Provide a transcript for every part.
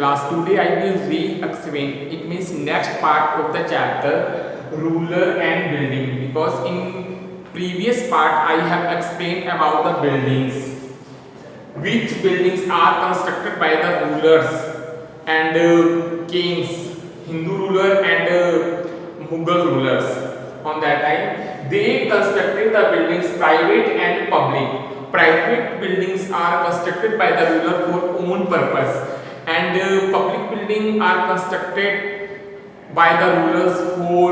class. Today I will re-explain. It means next part of the chapter ruler and building, because in previous part I have explained about the buildings, which buildings are constructed by the rulers and kings, Hindu ruler and Mughal rulers. On that time they constructed the buildings, private and public. Private buildings are constructed by the ruler for own purpose, and public buildings are constructed by the rulers for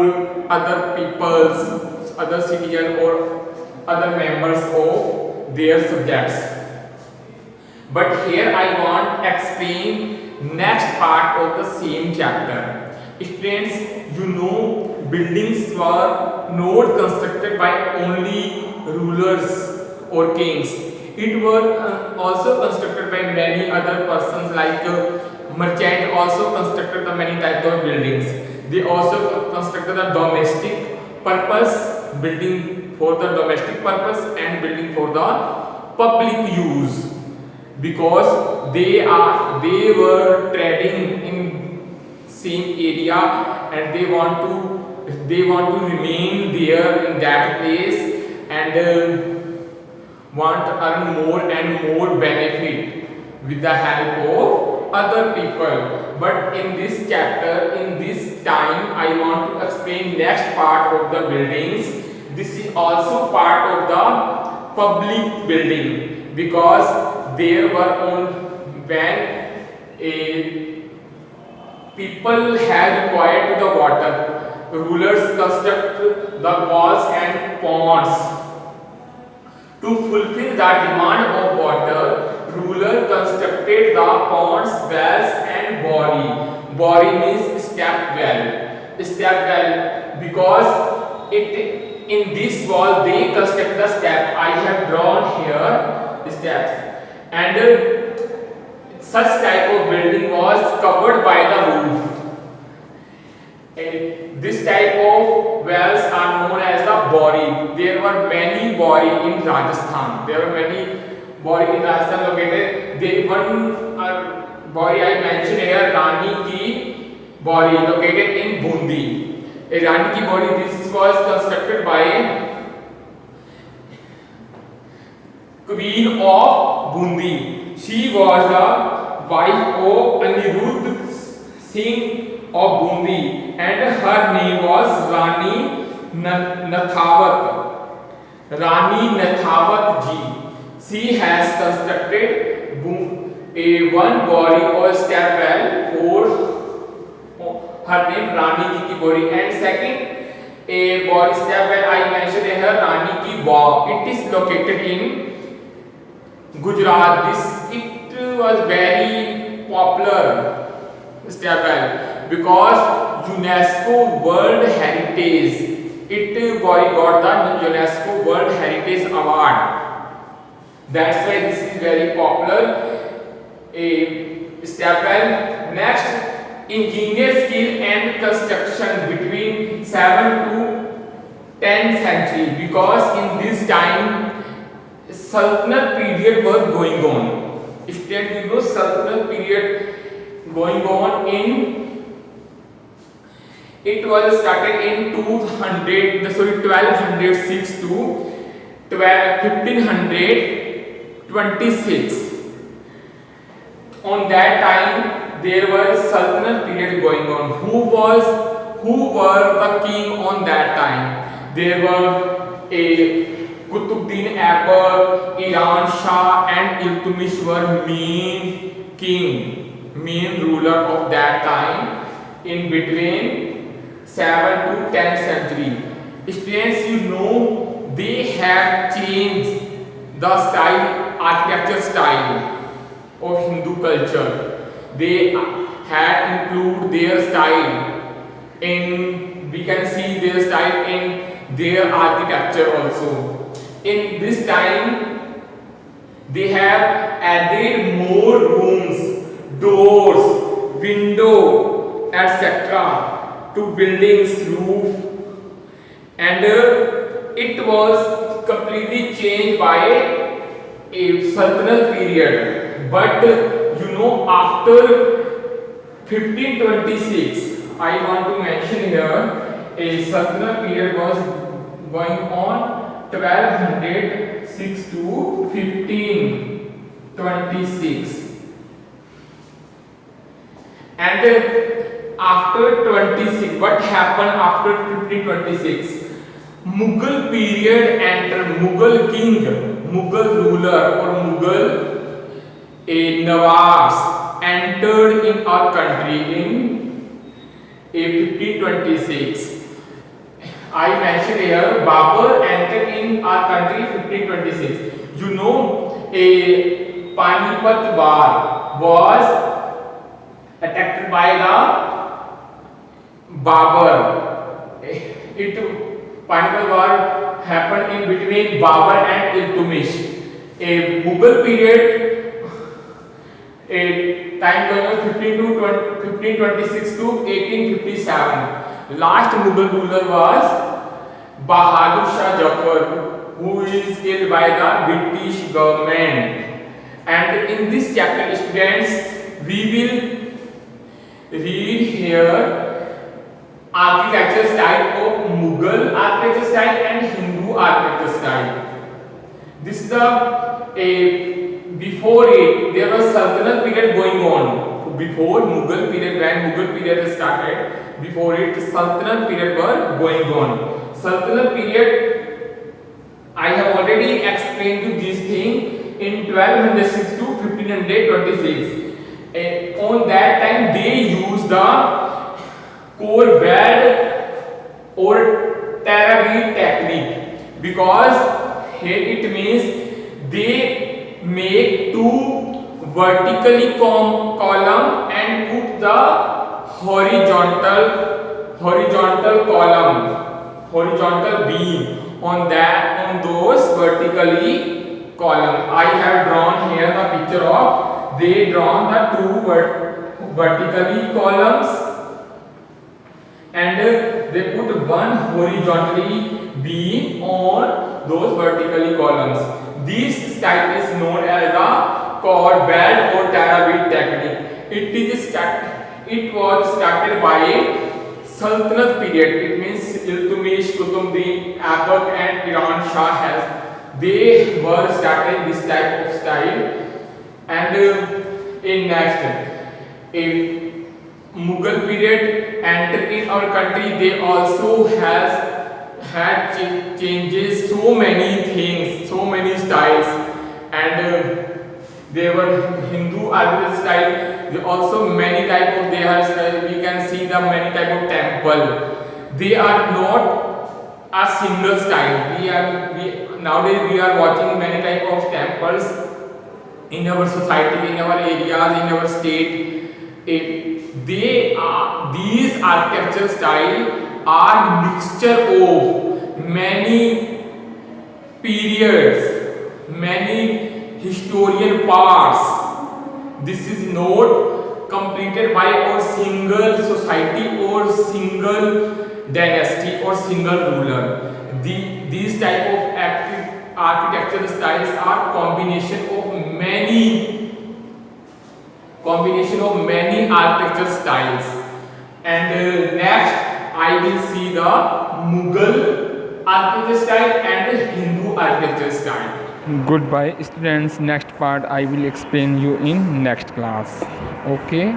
other peoples, other citizens or other members of their subjects. But here I want to explain next part of the same chapter. Students, buildings were not constructed by only rulers or kings. It were also constructed by many other persons, like merchant also constructed the many types of buildings. They also constructed the domestic purpose, building for the domestic purpose and building for the public use, because they were trading in same area and they want to remain there in that place and want to earn more and more benefit with the help of other people. But in this chapter, in this time, I want to explain next part of the buildings. This is also part of the public building, because there were when people had required to the water, rulers construct the walls and ponds. To fulfill the demand of water, ruler constructed the ponds, wells and bori. Bori means step well. Step well, because in this wall they construct the step. I have drawn here steps, and such type of building was covered by the roof. This type of wells are known as the bori. There were many bori in Rajasthan. Located. One bori I mentioned here, Rani Ki Bori, located in Bundi. Rani Ki Bori, this was constructed by Queen of Bundi. She was the wife of Anirudh Singh of Bundi, and her name was Rani Nathawat. Rani Nathawat ji. She has constructed one bori or step well for her name Rani Ji Ki Bori, and second a bori step well I mentioned here, Rani Ki Vav. It is located in Gujarat. It was very popular step well, because UNESCO World Heritage. It got the UNESCO World Heritage Award. That's why this is very popular. A step well. Next, engineer skill and construction between 7 to 10th century, because in this time Sultanate period was going on. Sultanate period going on it was started in 1206 to 1526. On that time there was Sultanate period going on. Who were the king on that time? There were Qutbuddin Aibak, Iran Shah and Iltutmish were main ruler of that time, in between 7 to 10th century. Students, they have changed the architecture style of Hindu culture. They had include their style we can see their style in their architecture also. In this time they have added more rooms, doors, window, etc. to buildings roof, and it was completely changed by a Sultanate period. But after 1526, I want to mention here a Sultanate period was going on 1206 to 1526. And after 26, what happened after 1526? Mughal period enter. Mughal king, Mughal ruler or Mughal Nawabs entered in our country in 1526. I mentioned here Babur entered in our country 1526. You know, a Panipat war was attacked by the Babur. Panipat war happened in between Babur and Iltutmish. A Mughal period, a time going on 1526 to 1857. Last Mughal ruler was Bahadur Shah Zafar, who is killed by the British government. And in this chapter, students, we will read here architecture style of Mughal architecture style and Hindu architecture style. This is the before it there was Sultanate period going on. Before Mughal period, when Mughal period started, before it Sultanate period were going on. Sultanate period, I have already explained you this thing in 1206 to 1526. On that time they used the core weld or terrabead technique, because here it means they make two vertically column and put the horizontal beam on those vertically column. I have drawn here the picture of they drawn the two vertically columns and they put one horizontally beam on those vertically columns. This style is known as the core weld or terrabead technique. It was started by Sultanate period. It means Iltutmish, Qutbuddin, Aibak and Iran Shah has. They were started this type of style. And in next, in Mughal period entered in our country, they also had changes so many things, so many styles, and they were Hindu architecture style. They also many type of they have style. We can see the many type of temple. They are not a single style. Nowadays we are watching many type of temples in our society, in our areas, in our state. These architecture style are mixture of many periods, many historian parts. This is not completed by a single society or single dynasty or single ruler. These type of architectural styles are combination of many architecture styles. And next I will see the Mughal architecture style and Hindu architecture style. Goodbye students, next part I will explain you in next class. Okay.